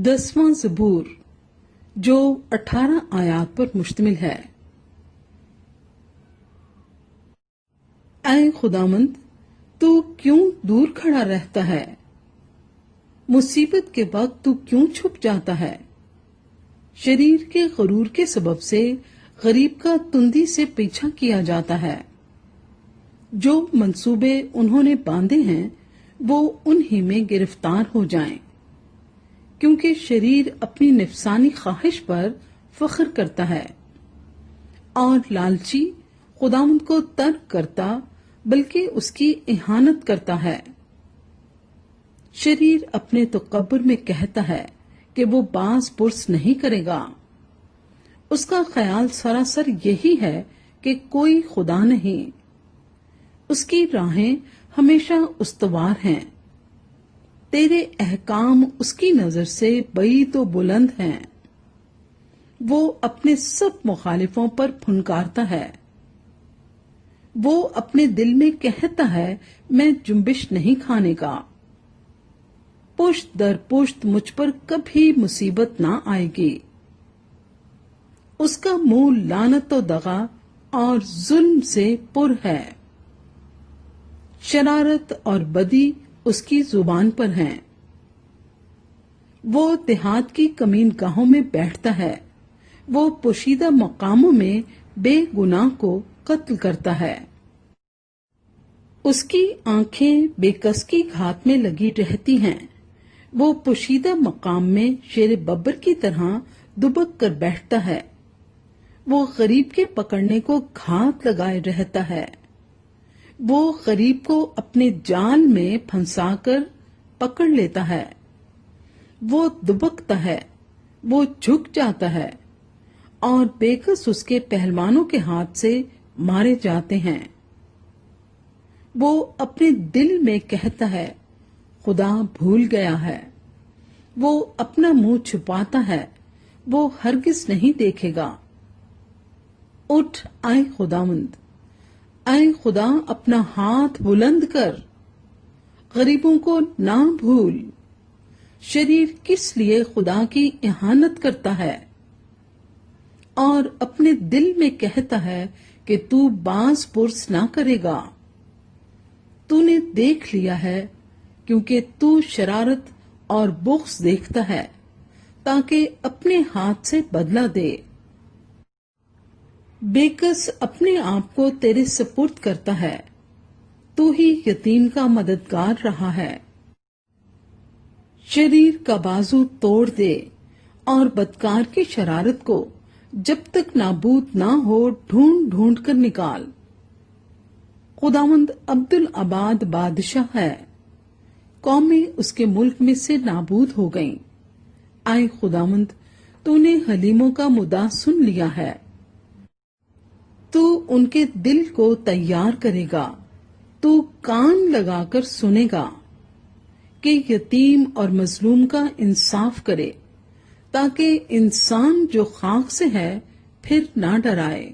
10واں زبور جو 18 آیات پر مشتمل ہے۔ اے خداوند، تو کیوں دور کھڑا رہتا ہے؟ مصیبت کے وقت تو کیوں چھپ جاتا ہے؟ شریر کے غرور کے سبب سے غریب کا تندی سے پیچھا کیا جاتا ہے۔ جو منصوبے انہوں نے باندھے ہیں وہ انہی میں گرفتار ہو جائیں، کیونکہ شریر اپنی نفسانی خواہش پر فخر کرتا ہے اور لالچی خداوند کو ترک کرتا بلکہ اس کی اہانت کرتا ہے۔ شریر اپنے تکبر میں کہتا ہے کہ وہ باز پرس نہیں کرے گا۔ اس کا خیال سراسر یہی ہے کہ کوئی خدا نہیں۔ اس کی راہیں ہمیشہ استوار ہیں۔ تیرے احکام اس کی نظر سے بعید و بلند ہیں۔ وہ اپنے سب مخالفوں پر پھنکارتا ہے۔ وہ اپنے دل میں کہتا ہے میں جنبش نہیں کھانے کا۔ پشت در پشت مجھ پر کبھی مصیبت نہ آئے گی۔ اس کا منہ لعنت و دغا اور ظلم سے پر ہے۔ شرارت اور بدی اس کی زبان پر ہیں۔ وہ دیہات کی کمین گاہوں میں بیٹھتا ہے۔ وہ پوشیدہ مقاموں میں بے گناہ کو قتل کرتا ہے۔ اس کی آنکھیں بے کس کی گھات میں لگی رہتی ہیں۔ وہ پوشیدہ مقام میں شیر ببر کی طرح دبک کر بیٹھتا ہے۔ وہ غریب کے پکڑنے کو گھات لگائے رہتا ہے۔ وہ غریب کو اپنے جال میں پھنسا کر پکڑ لیتا ہے۔ وہ دبکتا ہے، وہ جھک جاتا ہے اور بے کس اس کے پہلوانوں کے ہاتھ سے مارے جاتے ہیں۔ وہ اپنے دل میں کہتا ہے خدا بھول گیا ہے۔ وہ اپنا منہ چھپاتا ہے، وہ ہرگز نہیں دیکھے گا۔ اٹھ اے خداوند، اے خدا اپنا ہاتھ بلند کر، غریبوں کو نہ بھول۔ شریر کس لیے خدا کی اہانت کرتا ہے اور اپنے دل میں کہتا ہے کہ تو باز پرس نہ کرے گا۔ تو نے دیکھ لیا ہے کیونکہ تو شرارت اور بغض دیکھتا ہے تاکہ اپنے ہاتھ سے بدلہ دے۔ بے کس اپنے آپ کو تیرے سپرد کرتا ہے، تو ہی یتیم کا مددگار رہا ہے۔ شریر کا بازو توڑ دے اور بدکار کی شرارت کو جب تک نابود نہ ہو ڈھونڈ ڈھونڈ کر نکال۔ خداوند عبدالآباد بادشاہ ہے، قومیں اس کے ملک میں سے نابود ہو گئیں۔ اے خداوند، تو نے حلیموں کا مدعا سن لیا ہے۔ تو ان کے دل کو تیار کرے گا، تو کان لگا کر سنے گا کہ یتیم اور مظلوم کا انصاف کرے، تاکہ انسان جو خاک سے ہے پھر نہ ڈرائے۔